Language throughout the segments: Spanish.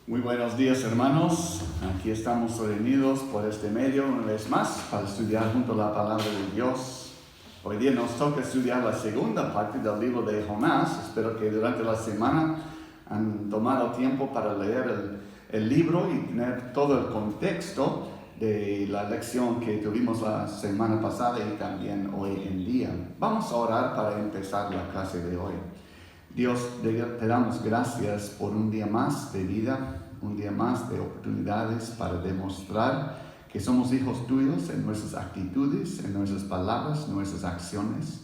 Muy buenos días, hermanos. Aquí estamos reunidos por este medio una vez más para estudiar junto la palabra de Dios. Hoy día nos toca estudiar la segunda parte del libro de Jonás. Espero que durante la semana han tomado tiempo para leer el libro y tener todo el contexto de la lección que tuvimos la semana pasada y también hoy en día. Vamos a orar para empezar la clase de hoy. Dios, te damos gracias por un día más de vida, un día más de oportunidades para demostrar que somos hijos tuyos en nuestras actitudes, en nuestras palabras, nuestras acciones.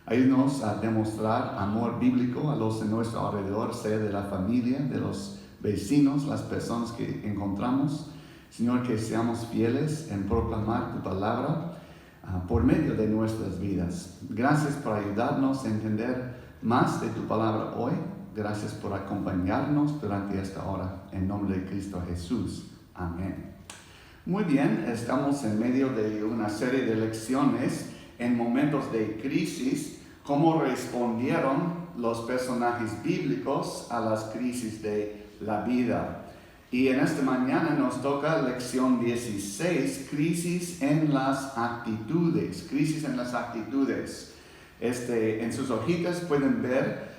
Ayúdanos a demostrar amor bíblico a los de nuestro alrededor, sea de la familia, de los vecinos, las personas que encontramos. Señor, que seamos fieles en proclamar tu palabra por medio de nuestras vidas. Gracias por ayudarnos a entender más de tu palabra hoy. Gracias por acompañarnos durante esta hora. En nombre de Cristo Jesús. Amén. Muy bien, estamos en medio de una serie de lecciones en momentos de crisis, cómo respondieron los personajes bíblicos a las crisis de la vida. Y en esta mañana nos toca lección 16, crisis en las actitudes. Crisis en las actitudes. En sus hojitas pueden ver,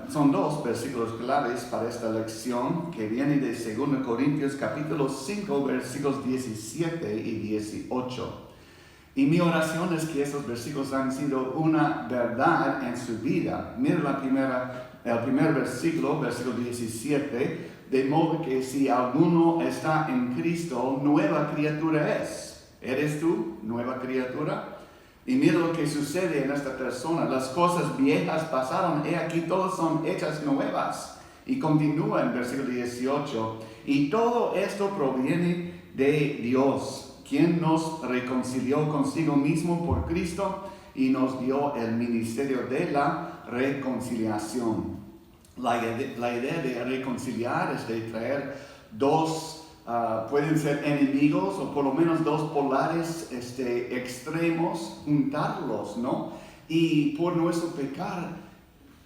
son dos versículos claves para esta lección que viene de 2 Corintios capítulo 5, versículos 17 y 18. Y mi oración es que esos versículos han sido una verdad en su vida. Mira el primer versículo, versículo 17, de modo que si alguno está en Cristo, nueva criatura es. ¿Eres tú nueva criatura? Y mira lo que sucede en esta persona. Las cosas viejas pasaron, he aquí todas son hechas nuevas. Y continúa en versículo 18. Y todo esto proviene de Dios, quien nos reconcilió consigo mismo por Cristo y nos dio el ministerio de la reconciliación. La idea de reconciliar es de traer dos pueden ser enemigos o por lo menos dos polares extremos, juntarlos, ¿no? Y por nuestro pecar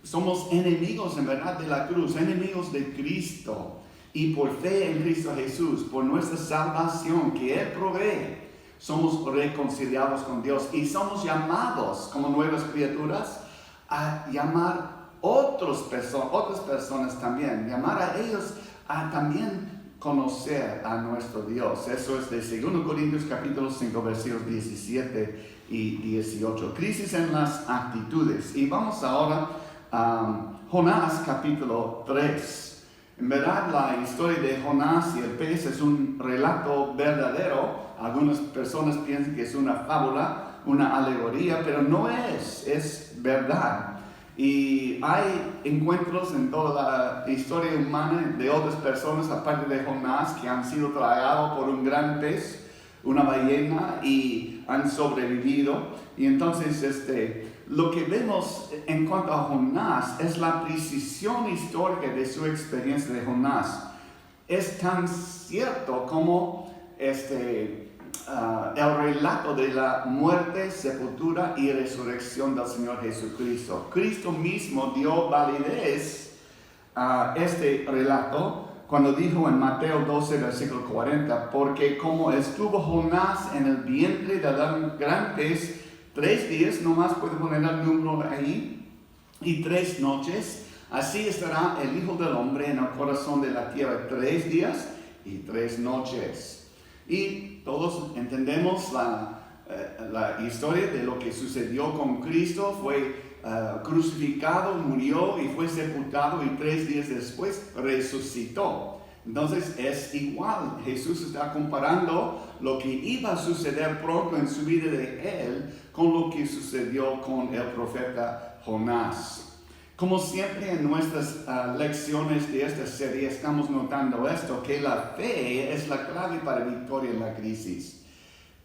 somos enemigos en verdad de la cruz, enemigos de Cristo. Y por fe en Cristo Jesús, por nuestra salvación que Él provee, somos reconciliados con Dios y somos llamados como nuevas criaturas a llamar otras personas también, llamar a ellos a también conocer a nuestro Dios. Eso es de 2 Corintios capítulo 5 versículos 17 y 18. Crisis en las actitudes. Y vamos ahora a Jonás capítulo 3. En verdad la historia de Jonás y el pez es un relato verdadero. Algunas personas piensan que es una fábula, una alegoría, pero no es verdad. Y hay encuentros en toda la historia humana de otras personas, aparte de Jonás, que han sido tragados por un gran pez, una ballena, y han sobrevivido. Y entonces lo que vemos en cuanto a Jonás es la precisión histórica de su experiencia de Jonás. Es tan cierto como el relato de la muerte, sepultura y resurrección del Señor Jesucristo. Cristo mismo dio validez a este relato cuando dijo en Mateo 12, versículo 40, porque como estuvo Jonás en el vientre del gran pez 3 días, nomás puede poner el número ahí, y 3 noches, así estará el Hijo del Hombre en el corazón de la tierra 3 días y 3 noches. Y todos entendemos la historia de lo que sucedió con Cristo. Fue crucificado, murió y fue sepultado y 3 días después resucitó. Entonces es igual. Jesús está comparando lo que iba a suceder pronto en su vida de Él con lo que sucedió con el profeta Jonás. Como siempre en nuestras lecciones de esta serie estamos notando esto, que la fe es la clave para victoria en la crisis.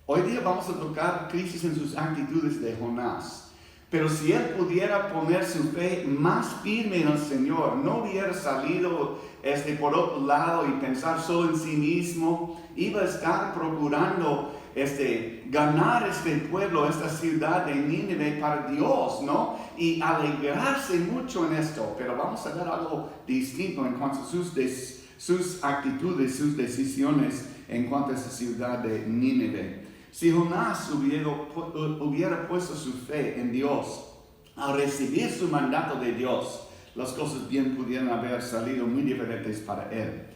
Hoy día vamos a tocar crisis en sus actitudes de Jonás. Pero si él pudiera poner su fe más firme en el Señor, no hubiera salido por otro lado y pensar solo en sí mismo, iba a estar procurando ganar este pueblo, esta ciudad de Nínive para Dios, ¿no? Y alegrarse mucho en esto. Pero vamos a ver algo distinto en cuanto a sus sus actitudes, sus decisiones en cuanto a esa ciudad de Nínive. Si Jonás hubiera puesto su fe en Dios, al recibir su mandato de Dios, las cosas bien pudieran haber salido muy diferentes para él.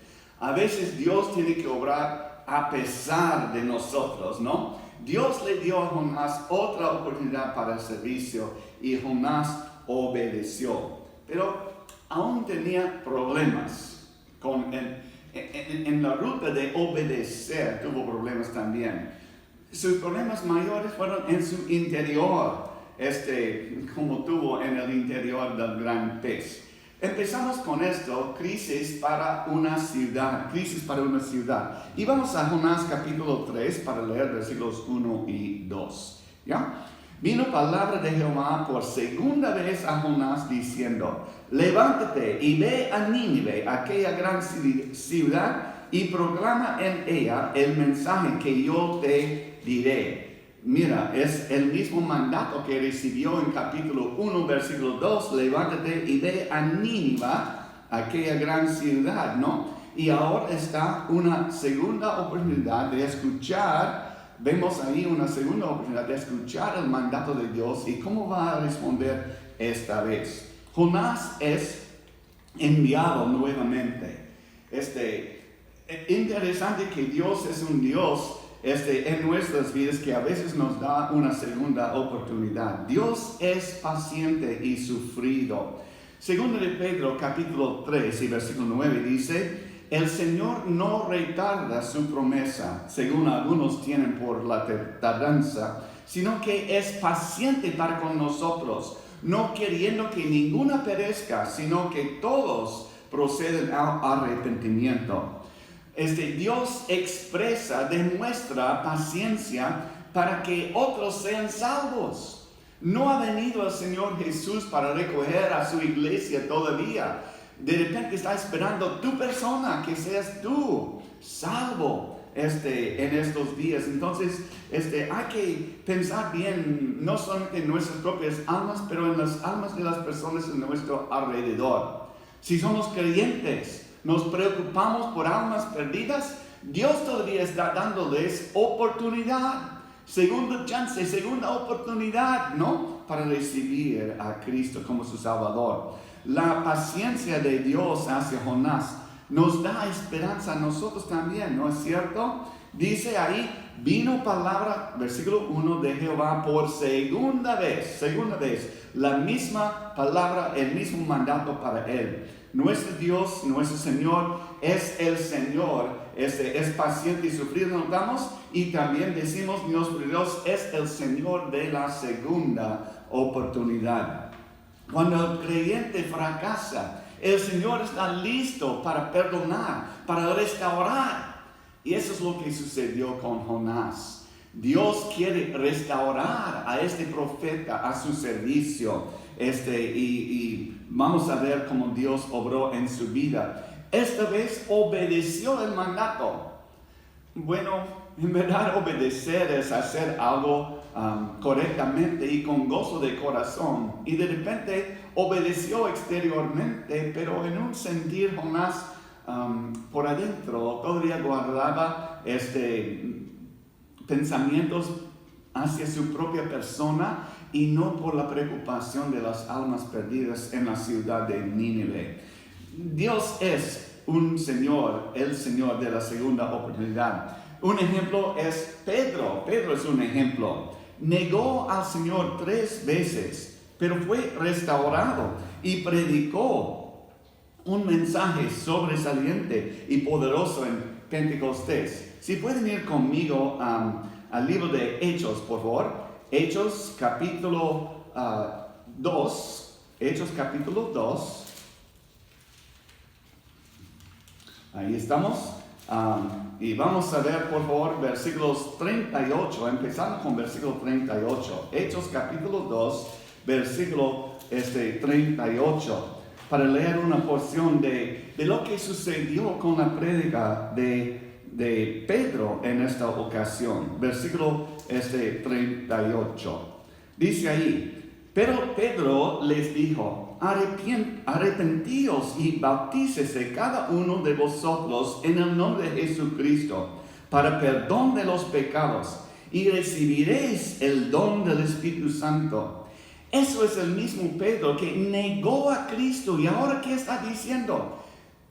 A veces Dios tiene que obrar a pesar de nosotros, ¿no? Dios le dio a Jonás otra oportunidad para el servicio y Jonás obedeció. Pero aún tenía problemas en la ruta de obedecer, tuvo problemas también. Sus problemas mayores fueron en su interior, como tuvo en el interior del gran pez. Empezamos con esto, crisis para una ciudad. Y vamos a Jonás capítulo 3 para leer versículos 1 y 2. ¿Ya? Vino palabra de Jehová por segunda vez a Jonás diciendo: levántate y ve a Nínive, aquella gran ciudad, y proclama en ella el mensaje que yo te diré. Mira, es el mismo mandato que recibió en capítulo 1, versículo 2, levántate y ve a Nínive, aquella gran ciudad, ¿no? Y ahora está una segunda oportunidad de escuchar, vemos ahí una segunda oportunidad de escuchar el mandato de Dios y cómo va a responder esta vez. Jonás es enviado nuevamente. Interesante que Dios es un Dios en nuestras vidas que a veces nos da una segunda oportunidad. Dios es paciente y sufrido. Segundo de Pedro capítulo 3 y versículo 9 dice: el Señor no retarda su promesa, según algunos tienen por la tardanza, sino que es paciente para con nosotros, no queriendo que ninguna perezca, sino que todos proceden al arrepentimiento. Dios demuestra paciencia para que otros sean salvos. No ha venido el Señor Jesús para recoger a su iglesia todavía. De repente está esperando tu persona, que seas tú salvo en estos días. Entonces, hay que pensar bien, no solamente en nuestras propias almas, pero en las almas de las personas en nuestro alrededor. Si somos creyentes, nos preocupamos por almas perdidas, Dios todavía está dándoles oportunidad, segunda chance, segunda oportunidad, ¿no? Para recibir a Cristo como su Salvador. La paciencia de Dios hacia Jonás nos da esperanza a nosotros también, ¿no es cierto? Dice ahí, vino palabra, versículo 1 de Jehová por segunda vez, la misma palabra, el mismo mandato para él. Nuestro Dios, nuestro Señor, es el Señor, es paciente y sufrido, notamos, y también decimos, nuestro Dios es el Señor de la segunda oportunidad. Cuando el creyente fracasa, el Señor está listo para perdonar, para restaurar. Y eso es lo que sucedió con Jonás. Dios quiere restaurar a este profeta a su servicio. Y vamos a ver cómo Dios obró en su vida. Esta vez obedeció el mandato. Bueno, en verdad obedecer es hacer algo correctamente y con gozo de corazón. Y de repente obedeció exteriormente, pero en un sentir Jonás por adentro todavía guardaba pensamientos hacia su propia persona y no por la preocupación de las almas perdidas en la ciudad de Nínive. Dios es un Señor, el Señor de la segunda oportunidad. Un ejemplo es Pedro. Pedro es un ejemplo. Negó al Señor 3 veces, pero fue restaurado y predicó un mensaje sobresaliente y poderoso en Pentecostés. Si pueden ir conmigo al libro de Hechos, por favor. Hechos capítulo 2. Hechos capítulo 2. Ahí estamos. Y vamos a ver, por favor, versículos 38. Empezando con versículo 38. Hechos capítulo 2, versículo 38. Para leer una porción de lo que sucedió con la prédica de Pedro en esta ocasión. Versículo 38. Dice ahí: pero Pedro les dijo: arrepentíos y bautícese cada uno de vosotros en el nombre de Jesucristo para perdón de los pecados y recibiréis el don del Espíritu Santo. Eso es el mismo Pedro que negó a Cristo y ahora ¿qué está diciendo?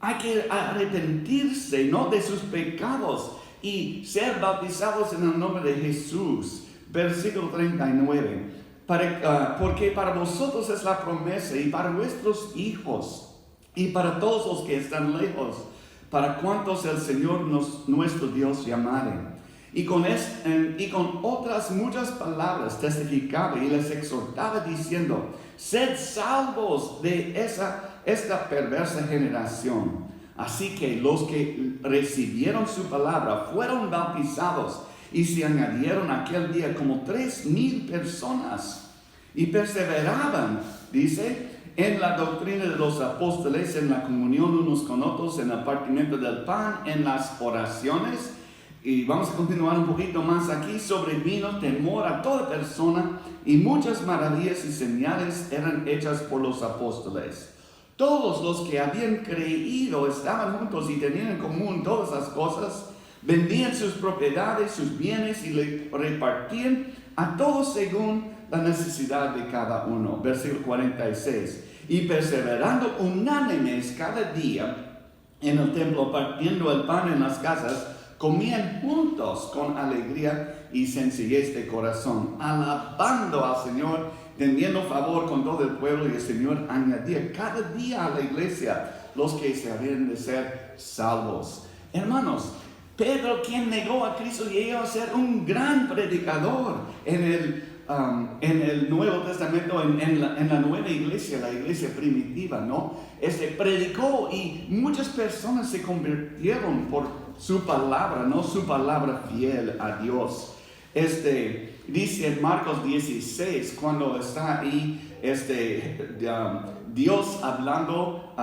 Hay que arrepentirse, ¿no?, de sus pecados y ser bautizados en el nombre de Jesús. Versículo 39. Porque para vosotros es la promesa y para vuestros hijos y para todos los que están lejos, para cuantos el Señor nuestro Dios llamare. Y con otras muchas palabras testificaba y les exhortaba diciendo: sed salvos de esta perversa generación. Así que los que recibieron su palabra fueron bautizados y se añadieron aquel día como 3,000 personas. Y perseveraban, dice, en la doctrina de los apóstoles, en la comunión unos con otros, en el partimiento del pan, en las oraciones. Y vamos a continuar un poquito más aquí. Sobrevino temor a toda persona y muchas maravillas y señales eran hechas por los apóstoles. Todos los que habían creído estaban juntos y tenían en común todas las cosas. Vendían sus propiedades, sus bienes y le repartían a todos según la necesidad de cada uno. Versículo 46. Y perseverando unánimes cada día en el templo, partiendo el pan en las casas, comían juntos con alegría y sencillez de corazón, alabando al Señor, teniendo favor con todo el pueblo, y el Señor añadía cada día a la iglesia los que se habían de ser salvos. Hermanos, Pedro, quien negó a Cristo, llegó a ser un gran predicador en el Nuevo Testamento, en la nueva iglesia, la iglesia primitiva, ¿no? Predicó y muchas personas se convirtieron por su palabra, ¿no? Su palabra fiel a Dios. Dice en Marcos 16, cuando está ahí, Dios hablando,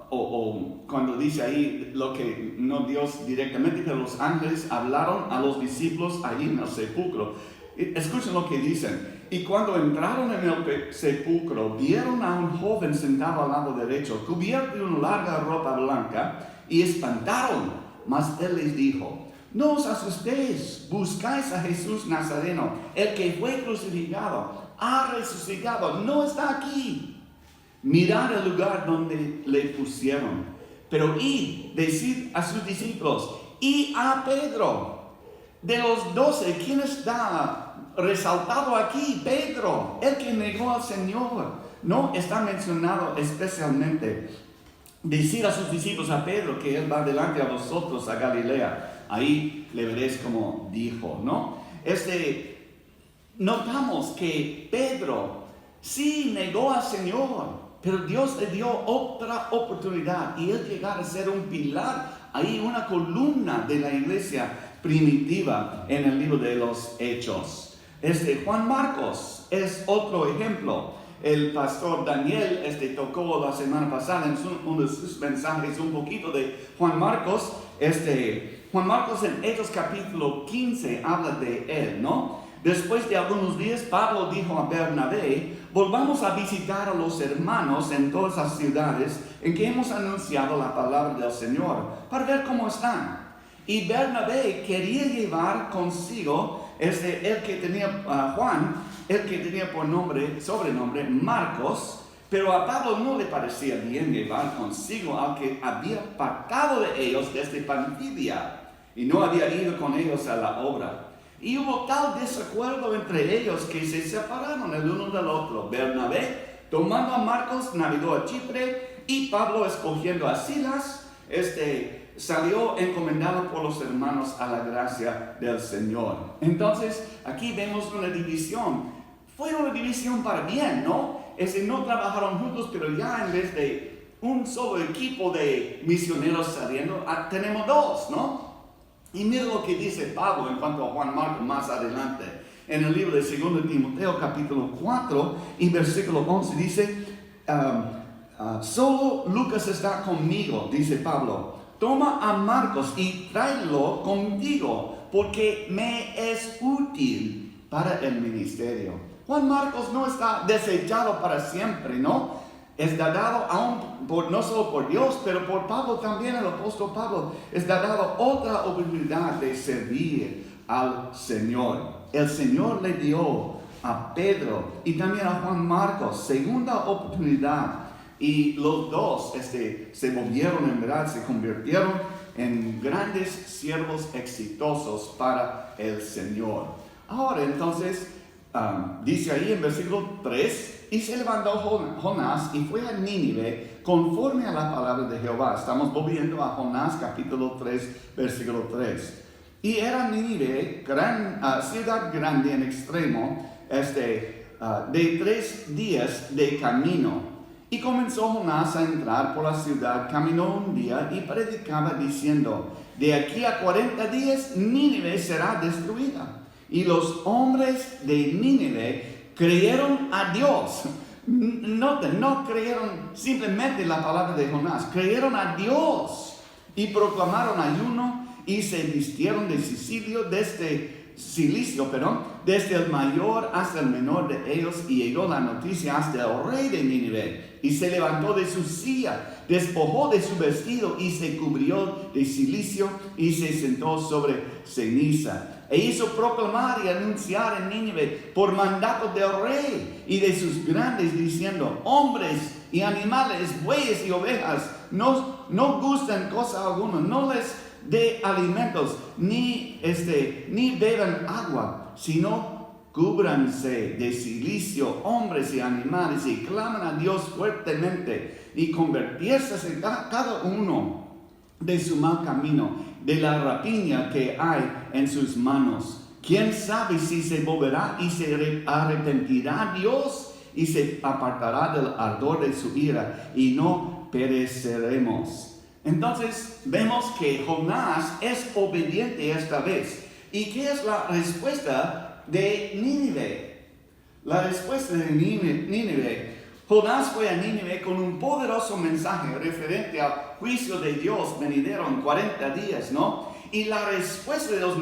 o cuando dice ahí lo que no Dios directamente, pero los ángeles hablaron a los discípulos ahí en el sepulcro. Escuchen lo que dicen. Y cuando entraron en el sepulcro, vieron a un joven sentado al lado derecho, cubierto de una larga ropa blanca, y espantaron. Mas él les dijo: no os asustéis, buscáis a Jesús Nazareno, el que fue crucificado, ha resucitado, no está aquí. Mirad el lugar donde le pusieron. Pero id, decid a sus discípulos y a Pedro. De los 12, ¿quién está resaltado aquí? Pedro, el que negó al Señor. No está mencionado especialmente. Decir a sus discípulos, a Pedro, que él va delante a vosotros a Galilea. Ahí le veréis como dijo, ¿no? Notamos que Pedro sí negó al Señor, pero Dios le dio otra oportunidad y él llegar a ser un pilar, ahí una columna de la iglesia primitiva en el libro de los Hechos. Juan Marcos es otro ejemplo. El pastor Daniel tocó la semana pasada en uno de sus mensajes un poquito de Juan Marcos. Juan Marcos en Hechos capítulo 15 habla de él, ¿no? Después de algunos días, Pablo dijo a Bernabé: volvamos a visitar a los hermanos en todas las ciudades en que hemos anunciado la palabra del Señor, para ver cómo están. Y Bernabé quería llevar consigo el que tenía Juan, el que tenía por sobrenombre Marcos, pero a Pablo no le parecía bien llevar consigo al que había apartado de ellos desde Panfilia y no había ido con ellos a la obra. Y hubo tal desacuerdo entre ellos que se separaron el uno del otro. Bernabé, tomando a Marcos, navegó a Chipre, y Pablo, escogiendo a Silas, salió encomendado por los hermanos a la gracia del Señor. Entonces, aquí vemos una división. Fue una división para bien, ¿no? No trabajaron juntos, pero ya en vez de un solo equipo de misioneros saliendo, tenemos dos, ¿no? Y mira lo que dice Pablo en cuanto a Juan Marcos más adelante. En el libro de 2 Timoteo, capítulo 4, y versículo 11, dice: solo Lucas está conmigo, dice Pablo. Toma a Marcos y tráelo contigo, porque me es útil para el ministerio. Juan Marcos no está desechado para siempre, ¿no? es dado no solo por Dios, pero por Pablo también, el apóstol Pablo, es dado otra oportunidad de servir al Señor. El Señor le dio a Pedro y también a Juan Marcos segunda oportunidad, y los dos se volvieron, en verdad, se convirtieron en grandes siervos exitosos para el Señor. Ahora entonces, dice ahí en versículo 3, y se levantó Jonás y fue a Nínive conforme a la palabra de Jehová. Estamos volviendo a Jonás capítulo 3, versículo 3. Y era Nínive, ciudad grande en extremo, de 3 días de camino. Y comenzó Jonás a entrar por la ciudad, caminó un día y predicaba diciendo: de aquí a 40 días Nínive será destruida. Y los hombres de Nínive creyeron a Dios. Noten, no creyeron simplemente la palabra de Jonás, creyeron a Dios y proclamaron ayuno y se vistieron de silicio, desde el mayor hasta el menor de ellos, y llegó la noticia hasta el rey de Nínive, y se levantó de su silla, despojó de su vestido y se cubrió de silicio y se sentó sobre ceniza. E hizo proclamar y anunciar en Nínive por mandato del rey y de sus grandes, diciendo: hombres y animales, bueyes y ovejas, no gustan cosa alguna, no les dé alimentos, ni beban agua, sino cúbranse de silicio, hombres y animales, y claman a Dios fuertemente, y convertirse cada uno de su mal camino, de la rapiña que hay en sus manos. ¿Quién sabe si se volverá y se arrepentirá Dios y se apartará del ardor de su ira, y no pereceremos? Entonces vemos que Jonás es obediente esta vez. ¿Y qué es la respuesta de Nínive? La respuesta de Nínive. Jonás fue a Nínive con un poderoso mensaje referente al juicio de Dios venidero en 40 días, ¿no? Y la respuesta de los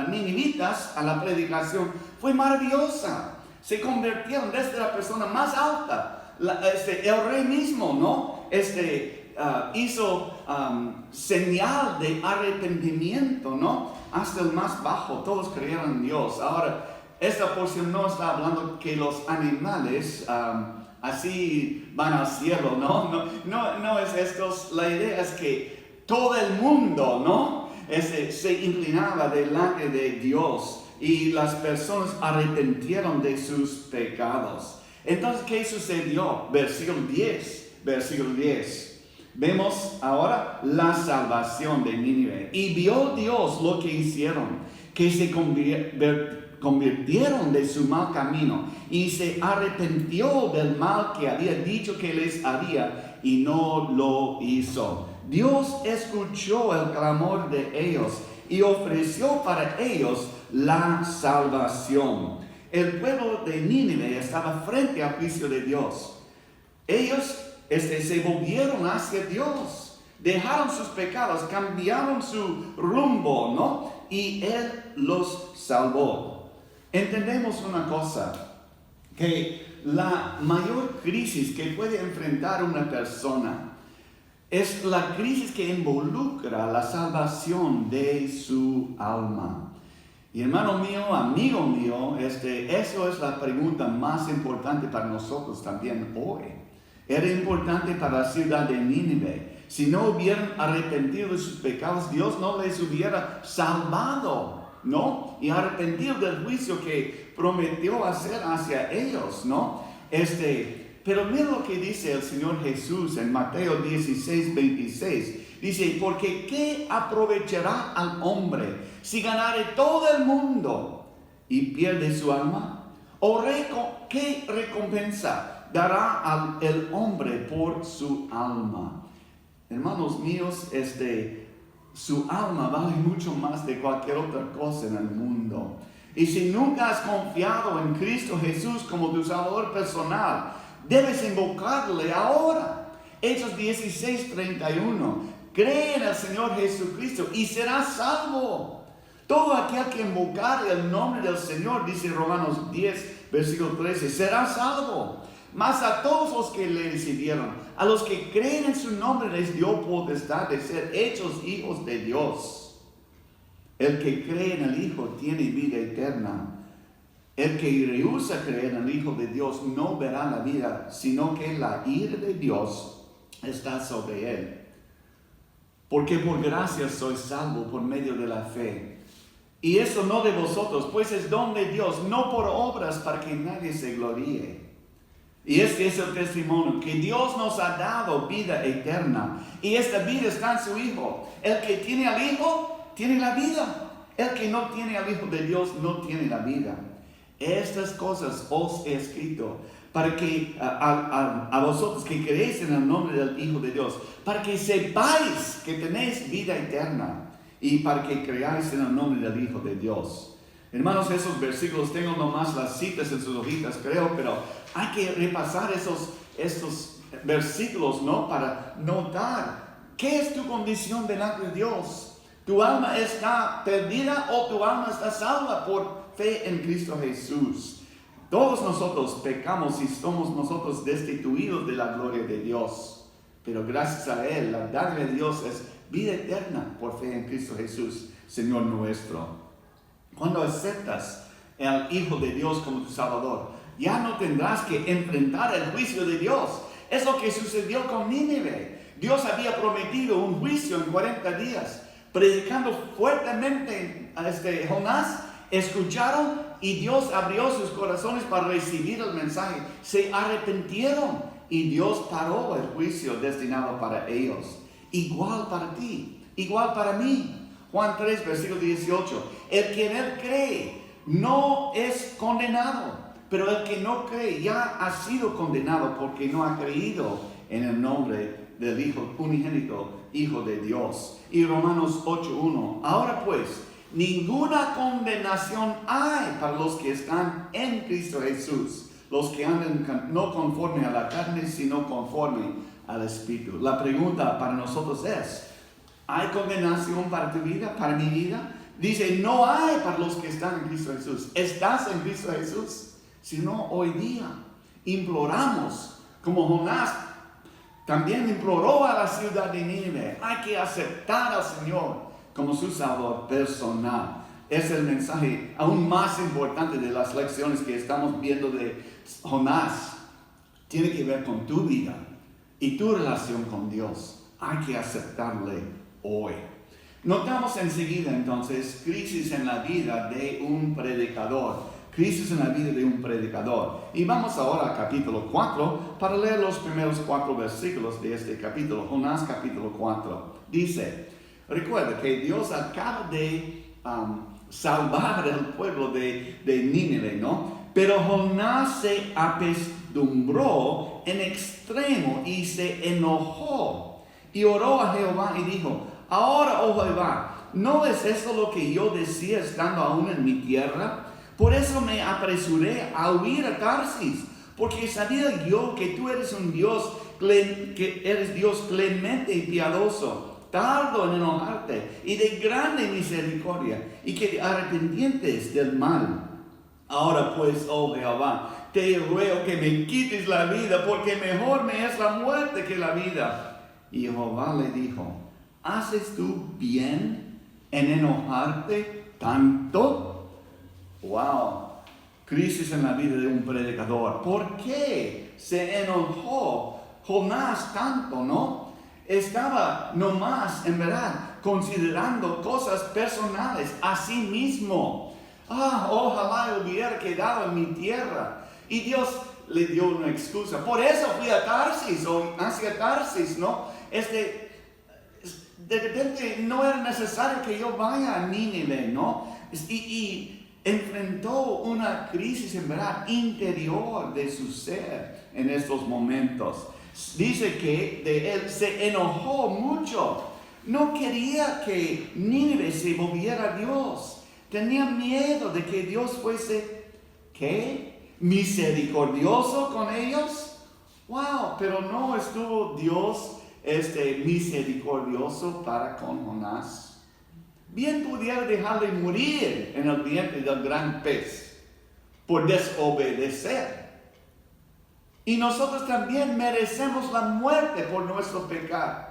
ninivitas a la predicación fue maravillosa. Se convirtieron desde la persona más alta, el rey mismo, ¿no? Hizo señal de arrepentimiento, ¿no? Hasta el más bajo, todos creyeron en Dios. Ahora, esta porción no está hablando que los animales así van al cielo, no es esto. La idea es que todo el mundo, ¿no? Se inclinaba delante de Dios y las personas arrepintieron de sus pecados. Entonces, ¿qué sucedió? Versículo 10. Vemos ahora la salvación de Nínive. Y vio Dios lo que hicieron, que se convirtieron de su mal camino y se arrepintió del mal que había dicho que les haría, y no lo hizo. Dios escuchó el clamor de ellos y ofreció para ellos la salvación. El pueblo de Nínive estaba frente al juicio de Dios. Ellos se volvieron hacia Dios, dejaron sus pecados, cambiaron su rumbo, ¿no? Y Él los salvó. Entendemos una cosa, que la mayor crisis que puede enfrentar una persona es la crisis que involucra la salvación de su alma. Y hermano mío, amigo mío, eso es la pregunta más importante para nosotros también hoy. Era importante para la ciudad de Nínive. Si no hubieran arrepentido de sus pecados, Dios no les hubiera salvado, ¿no? Y arrepentido del juicio que prometió hacer hacia ellos, ¿no? Pero mira lo que dice el Señor Jesús en Mateo 16:26. Dice: porque ¿qué aprovechará al hombre si ganare todo el mundo y pierde su alma? ¿O qué recompensa dará el hombre por su alma? Hermanos míos, su alma vale mucho más de cualquier otra cosa en el mundo. Y si nunca has confiado en Cristo Jesús como tu Salvador personal, debes invocarle ahora. Hechos 16:31. Cree en el Señor Jesucristo y serás salvo. Todo aquel que invocare el nombre del Señor, dice Romanos 10, versículo 13, será salvo. Mas a todos los que le recibieron, a los que creen en su nombre, les dio potestad de ser hechos hijos de Dios. El que cree en el Hijo tiene vida eterna. El que rehúsa creer en el Hijo de Dios no verá la vida, sino que la ira de Dios está sobre él. Porque por gracia sois salvos por medio de la fe. Y eso no de vosotros, pues es don de Dios, no por obras para que nadie se gloríe. Y este es el testimonio, que Dios nos ha dado vida eterna. Y esta vida está en su Hijo. El que tiene al Hijo, tiene la vida. El que no tiene al Hijo de Dios, no tiene la vida. Estas cosas os he escrito para que a vosotros que creéis en el nombre del Hijo de Dios, para que sepáis que tenéis vida eterna y para que creáis en el nombre del Hijo de Dios. Hermanos, esos versículos, tengo nomás las citas en sus hojitas, creo, pero hay que repasar estos versículos, ¿no? Para notar qué es tu condición delante de Dios. ¿Tu alma está perdida o tu alma está salva por fe en Cristo Jesús? Todos nosotros pecamos y somos nosotros destituidos de la gloria de Dios. Pero gracias a Él, la dádiva de Dios es vida eterna por fe en Cristo Jesús, Señor nuestro. Cuando aceptas al Hijo de Dios como tu Salvador, ya no tendrás que enfrentar el juicio de Dios. Es lo que sucedió con Nínive. Dios había prometido un juicio en 40 días. Predicando fuertemente a Jonás, escucharon y Dios abrió sus corazones para recibir el mensaje. Se arrepintieron y Dios paró el juicio destinado para ellos. Igual para ti, igual para mí. Juan 3, versículo 18. El que en Él cree no es condenado, pero el que no cree ya ha sido condenado porque no ha creído en el nombre del Hijo unigénito, Hijo de Dios. Y Romanos 8:1. Ahora pues, ninguna condenación hay para los que están en Cristo Jesús, los que andan no conforme a la carne, sino conforme al Espíritu. La pregunta para nosotros es, ¿hay condenación para tu vida, para mi vida? Dice, no hay para los que están en Cristo Jesús. ¿Estás en Cristo Jesús? Si no, hoy día imploramos, como Jonás también imploró a la ciudad de Nínive, hay que aceptar al Señor como su Salvador personal. Es el mensaje aún más importante de las lecciones que estamos viendo de Jonás. Tiene que ver con tu vida y tu relación con Dios. Hay que aceptarle hoy. Notamos enseguida entonces crisis en la vida de un predicador. Crisis en la vida de un predicador. Y vamos ahora al capítulo 4 para leer los primeros 4 versículos de este capítulo. Jonás capítulo 4. Dice, recuerda que Dios acaba de salvar al pueblo de Nínive, ¿no? Pero Jonás se apesadumbró en extremo y se enojó. Y oró a Jehová y dijo, ahora, oh Jehová, ¿no es eso lo que yo decía estando aún en mi tierra? Por eso me apresuré a huir a Tarsis, porque sabía yo que tú eres un Dios, que eres Dios clemente y piadoso, tardo en enojarte y de grande misericordia, y que te arrepientes del mal. Ahora pues, oh Jehová, te ruego que me quites la vida, porque mejor me es la muerte que la vida. Y Jehová le dijo, ¿haces tú bien en enojarte tanto? Wow, crisis en la vida de un predicador. ¿Por qué se enojó Jonás tanto, no? Estaba nomás, en verdad, considerando cosas personales a sí mismo. Ojalá hubiera quedado en mi tierra. Y Dios le dio una excusa. Por eso fui a Tarsis, o hacia Tarsis, ¿no? De repente no era necesario que yo vaya a Nínive, ¿no? Y enfrentó una crisis en verdad interior de su ser en estos momentos. Dice que de él se enojó mucho. No quería que Nínive se volviera a Dios. Tenía miedo de que Dios fuese, ¿qué? Misericordioso con ellos. Wow, pero no estuvo Dios misericordioso para con Jonás. Bien pudiera dejarle morir en el vientre del gran pez por desobedecer. Y nosotros también merecemos la muerte por nuestro pecado.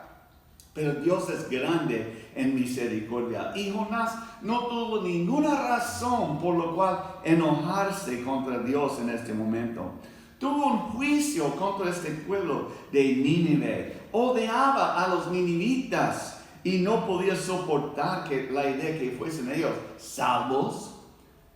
Pero Dios es grande en misericordia. Y Jonás no tuvo ninguna razón por lo cual enojarse contra Dios en este momento. Tuvo un juicio contra este pueblo de Nínive. Odiaba a los ninivitas y no podía soportar la idea que fuesen ellos salvos.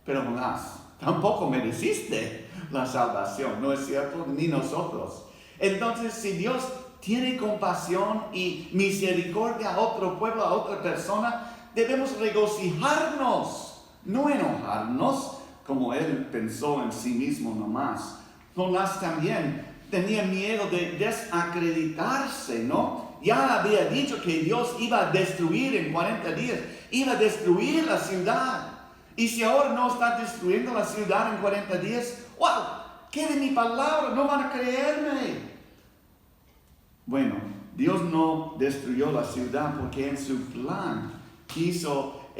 Pero Jonás, tampoco mereciste la salvación, ¿no es cierto? Ni nosotros. Entonces, si Dios tiene compasión y misericordia a otro pueblo, a otra persona, debemos regocijarnos, no enojarnos como él pensó en sí mismo nomás. Jonás también tenía miedo de desacreditarse, ¿no? Ya había dicho que Dios iba a destruir en 40 días, iba a destruir la ciudad. Y si ahora no está destruyendo la ciudad en 40 días, ¡wow! ¿Qué de mi palabra? No van a creerme. Bueno, Dios no destruyó la ciudad porque en su plan quiso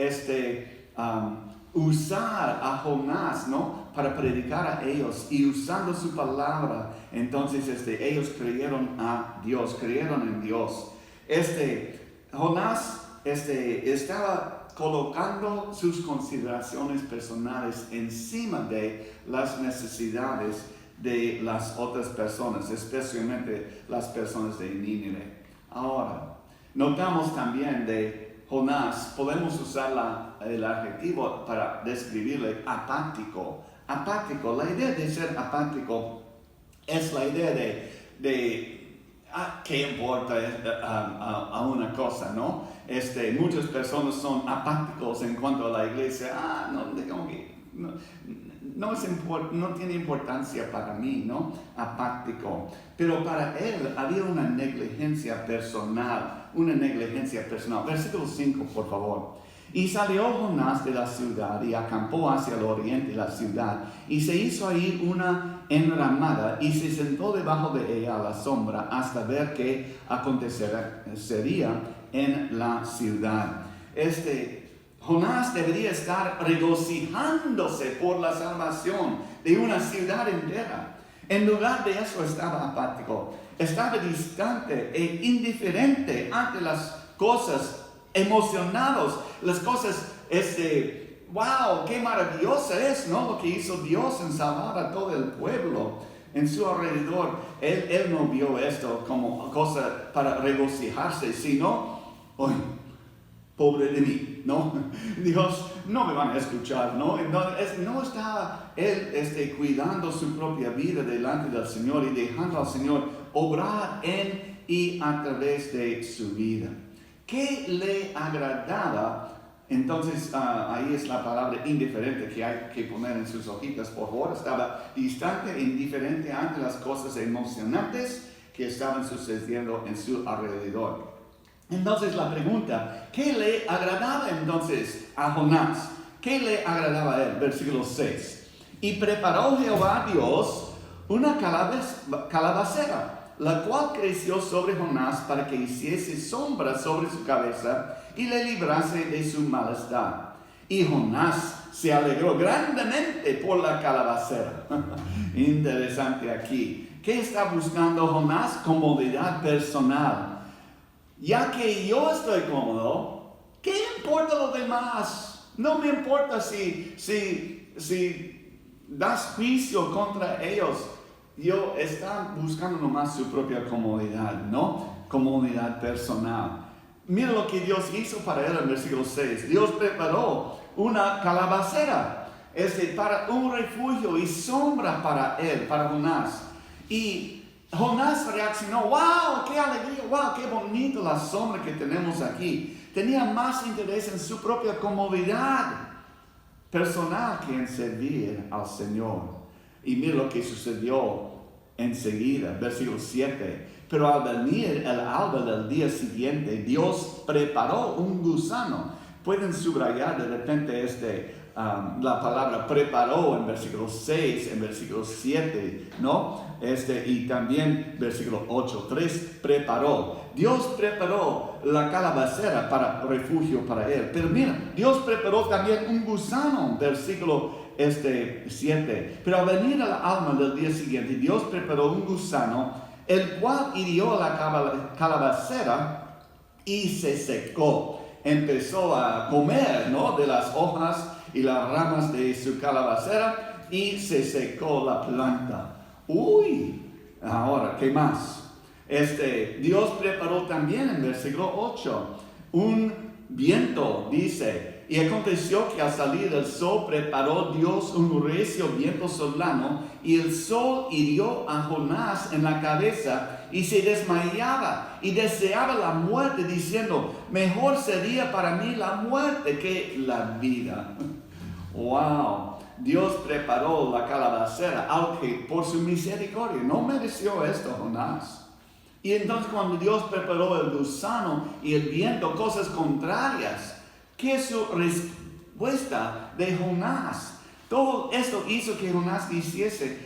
usar a Jonás, ¿no? Para predicar a ellos y usando su palabra, entonces ellos creyeron en Dios. Jonás estaba colocando sus consideraciones personales encima de las necesidades de las otras personas, especialmente las personas de Nínive. Ahora, notamos también de Jonás, podemos usar el adjetivo para describirle apático. Apático, la idea de ser apático es la idea de ¿qué importa a una cosa, no? Muchas personas son apáticos en cuanto a la iglesia. No tiene importancia para mí, ¿no? Apático. Pero para él había una negligencia personal. Versículo 5, por favor. Y salió Jonás de la ciudad y acampó hacia el oriente de la ciudad. Y se hizo ahí una enramada y se sentó debajo de ella a la sombra hasta ver qué acontecería en la ciudad. Jonás debería estar regocijándose por la salvación de una ciudad entera. En lugar de eso estaba apático, estaba distante e indiferente ante las cosas, emocionados, las cosas, wow, qué maravillosa es, ¿no? Lo que hizo Dios en salvar a todo el pueblo en su alrededor. Él no vio esto como cosa para regocijarse, sino, ¡ay, pobre de mí! ¿No? Dios, no me van a escuchar, ¿no? No estaba él cuidando su propia vida delante del Señor y dejando al Señor obrar en y a través de su vida. ¿Qué le agradaba? Entonces, ahí es la palabra indiferente que hay que poner en sus hojitas, por favor. Estaba distante e indiferente ante las cosas emocionantes que estaban sucediendo en su alrededor. Entonces la pregunta, ¿qué le agradaba entonces a Jonás? ¿Qué le agradaba a él? Versículo 6. Y preparó Jehová Dios una calabacera, la cual creció sobre Jonás para que hiciese sombra sobre su cabeza y le librase de su malestar. Y Jonás se alegró grandemente por la calabacera. Interesante aquí. ¿Qué está buscando Jonás? Comodidad personal. Ya que yo estoy cómodo, ¿qué importa lo demás? No me importa si das juicio contra ellos. Están buscando nomás su propia comodidad, ¿no? Comodidad personal. Mira lo que Dios hizo para él en versículo 6. Dios preparó una calabacera, para un refugio y sombra para él, para Jonás. Y Jonás reaccionó, ¡wow! ¡Qué alegría! ¡Wow! ¡Qué bonito la sombra que tenemos aquí! Tenía más interés en su propia comodidad personal que en servir al Señor. Y mira lo que sucedió enseguida, versículo 7. Pero al venir el alba del día siguiente, Dios preparó un gusano. Pueden subrayar de repente la palabra preparó en versículo 6, en versículo 7, ¿no? Y también versículo 8, 3, preparó. Dios preparó la calabacera para refugio para él. Pero mira, Dios preparó también un gusano, versículo 7. Pero al venir al alma del día siguiente, Dios preparó un gusano, el cual hirió la calabacera y se secó. Empezó a comer, ¿no?, de las hojas y las ramas de su calabacera y se secó la planta. Uy, ahora, ¿qué más? Dios preparó también en versículo 8 un viento, dice, y aconteció que al salir el sol preparó Dios un recio viento solano, y el sol hirió a Jonás en la cabeza y se desmayaba y deseaba la muerte, diciendo, mejor sería para mí la muerte que la vida. Wow, Dios preparó la calabacera, aunque por su misericordia no mereció esto Jonás. Y entonces cuando Dios preparó el gusano y el viento, cosas contrarias, ¿qué es su respuesta de Jonás? Todo esto hizo que Jonás dijese,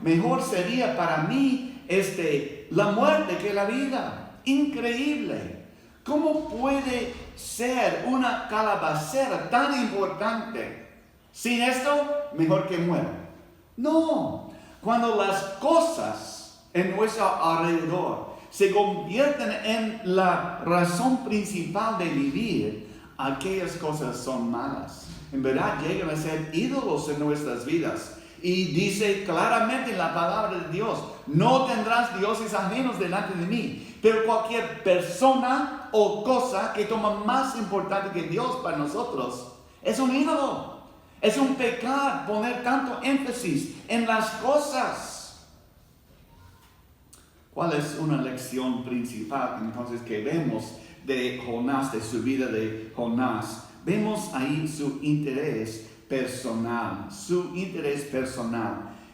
mejor sería para mí la muerte que la vida. Increíble. ¿Cómo puede ser una calabacera tan importante? Sin esto, mejor que muera. No, cuando las cosas en nuestro alrededor se convierten en la razón principal de vivir, aquellas cosas son malas. En verdad llegan a ser ídolos en nuestras vidas. Y dice claramente en la palabra de Dios, no tendrás dioses ajenos delante de mí. Pero cualquier persona o cosa que toma más importante que Dios para nosotros es un ídolo. Es un pecado poner tanto énfasis en las cosas. ¿Cuál es una lección principal entonces que vemos de Jonás, de su vida de Jonás? Vemos ahí su interés personal,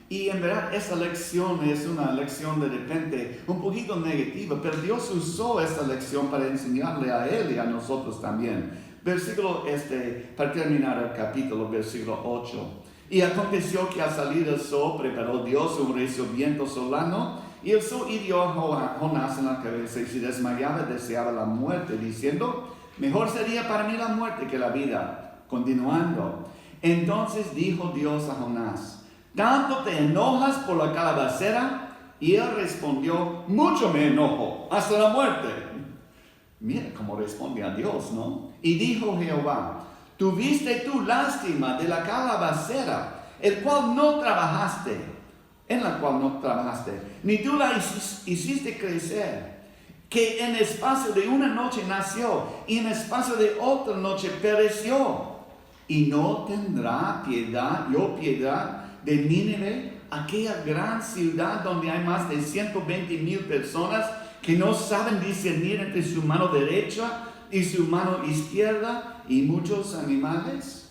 Y en verdad esta lección es una lección de repente un poquito negativa, pero Dios usó esta lección para enseñarle a él y a nosotros también. Versículo para terminar el capítulo, versículo 8. Y aconteció que al salir el sol preparó Dios un recio viento solano, y el sol hirió a Jonás en la cabeza y se desmayaba y deseaba la muerte, diciendo, mejor sería para mí la muerte que la vida. Continuando, entonces dijo Dios a Jonás, ¿tanto te enojas por la calabacera? Y él respondió, mucho me enojo, hasta la muerte. Mira cómo responde a Dios, ¿no? Y dijo Jehová, tuviste tú lástima de la calabacera, en la cual no trabajaste, ni tú la hiciste crecer, que en espacio de una noche nació, y en espacio de otra noche pereció. Y no tendrá piedad de Nínive, aquella gran ciudad donde hay más de 120,000 personas que no saben discernir entre su mano derecha y su mano izquierda, y muchos animales.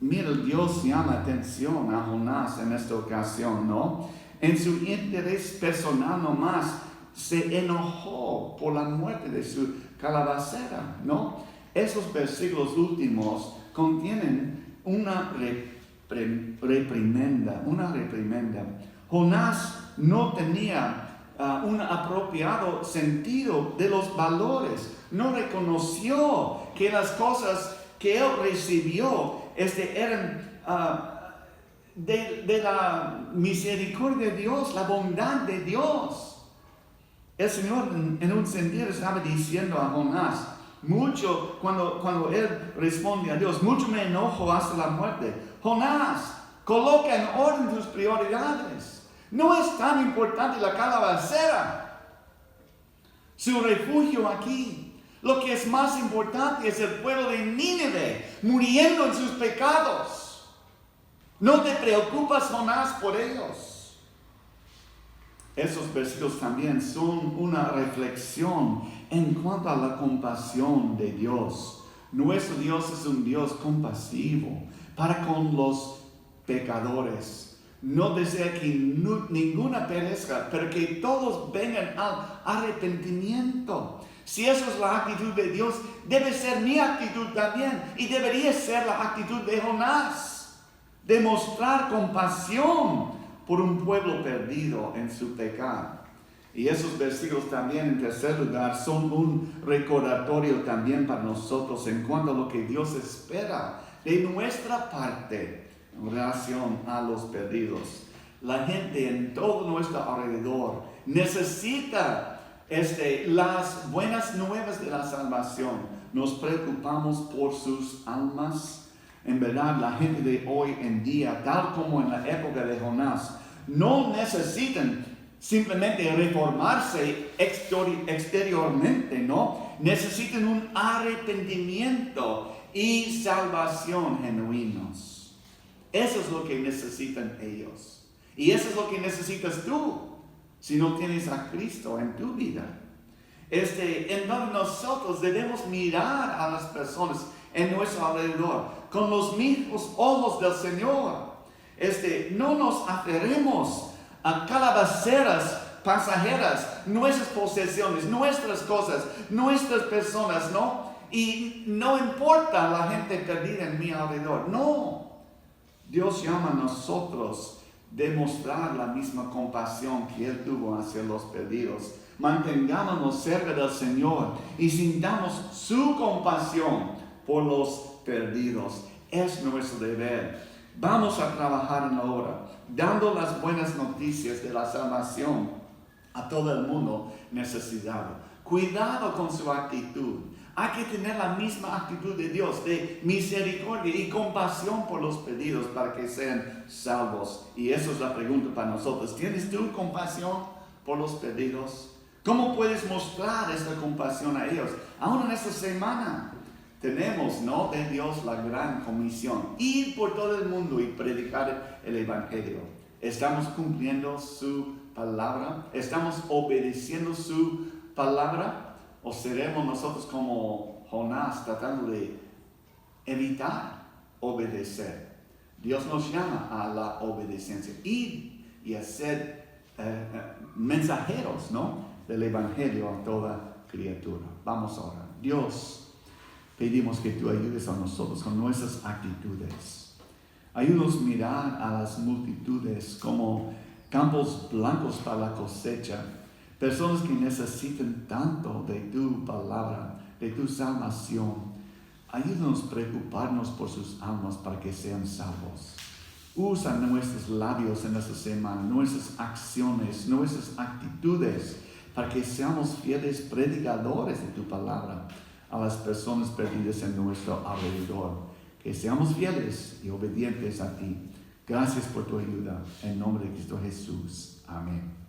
Mira, Dios llama atención a Jonás en esta ocasión, ¿no? En su interés personal nomás se enojó por la muerte de su calabacera, ¿no? Esos versículos últimos contienen una reprimenda. Jonás no tenía un apropiado sentido de los valores. No reconoció que las cosas que él recibió eran de la misericordia de Dios, la bondad de Dios. El Señor en un sentido estaba diciendo a Jonás, mucho, cuando él responde a Dios, mucho me enojo hasta la muerte. Jonás, coloca en orden tus prioridades. No es tan importante la calabacera, su refugio aquí. Lo que es más importante es el pueblo de Nínive muriendo en sus pecados. No te preocupas, Jonás, por ellos. Esos versículos también son una reflexión en cuanto a la compasión de Dios. Nuestro Dios es un Dios compasivo para con los pecadores. No desea que ninguna perezca, pero que todos vengan al arrepentimiento. Si eso es la actitud de Dios, debe ser mi actitud también. Y debería ser la actitud de Jonás. Demostrar compasión por un pueblo perdido en su pecado. Y esos versículos también, en tercer lugar, son un recordatorio también para nosotros en cuanto a lo que Dios espera de nuestra parte en relación a los perdidos. La gente en todo nuestro alrededor necesita las buenas nuevas de la salvación. Nos preocupamos por sus almas. En verdad, la gente de hoy en día, tal como en la época de Jonás, no necesitan simplemente reformarse exteriormente, ¿no? Necesitan un arrepentimiento y salvación genuinos. Eso es lo que necesitan ellos. Y eso es lo que necesitas tú, si no tienes a Cristo en tu vida. Entonces nosotros debemos mirar a las personas en nuestro alrededor con los mismos ojos del Señor. No nos aferremos a calabaceras pasajeras, nuestras posesiones, nuestras cosas, nuestras personas, ¿no? Y no importa la gente perdida en mi alrededor, no. Dios llama a nosotros demostrar la misma compasión que Él tuvo hacia los perdidos. Mantengámonos cerca del Señor y sintamos su compasión por los perdidos. Es nuestro deber. Vamos a trabajar en la obra, dando las buenas noticias de la salvación a todo el mundo necesitado. Cuidado con su actitud. Hay que tener la misma actitud de Dios, de misericordia y compasión por los perdidos para que sean salvos. Y eso es la pregunta para nosotros. ¿Tienes tú compasión por los perdidos? ¿Cómo puedes mostrar esta compasión a ellos? Aún en esta semana tenemos, ¿no?, de Dios la gran comisión. Ir por todo el mundo y predicar el Evangelio. ¿Estamos cumpliendo su palabra? ¿Estamos obedeciendo su palabra? ¿O seremos nosotros como Jonás tratando de evitar obedecer? Dios nos llama a la obediencia. Ir y a ser mensajeros, ¿no?, del Evangelio a toda criatura. Vamos a orar. Dios, pedimos que tú ayudes a nosotros con nuestras actitudes. Ayúdanos a mirar a las multitudes como campos blancos para la cosecha. Personas que necesitan tanto de tu palabra, de tu salvación. Ayúdanos a preocuparnos por sus almas para que sean salvos. Usa nuestros labios en esta semana, nuestras acciones, nuestras actitudes, para que seamos fieles predicadores de tu palabra a las personas perdidas en nuestro alrededor. Que seamos fieles y obedientes a ti. Gracias por tu ayuda. En nombre de Cristo Jesús. Amén.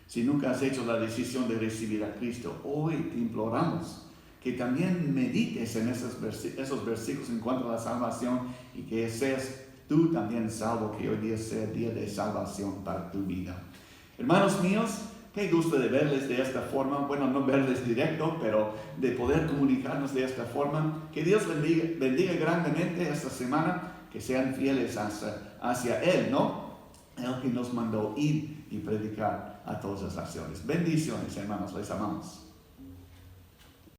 Si nunca has hecho la decisión de recibir a Cristo, hoy te imploramos que también medites en esos versículos en cuanto a la salvación y que seas tú también salvo, que hoy día sea día de salvación para tu vida. Hermanos míos, qué gusto de verles de esta forma. Bueno, no verles directo, pero de poder comunicarnos de esta forma. Que Dios bendiga grandemente esta semana, que sean fieles hacia Él, ¿no? Él que nos mandó ir y predicar a todas las naciones. Bendiciones, hermanos, les amamos.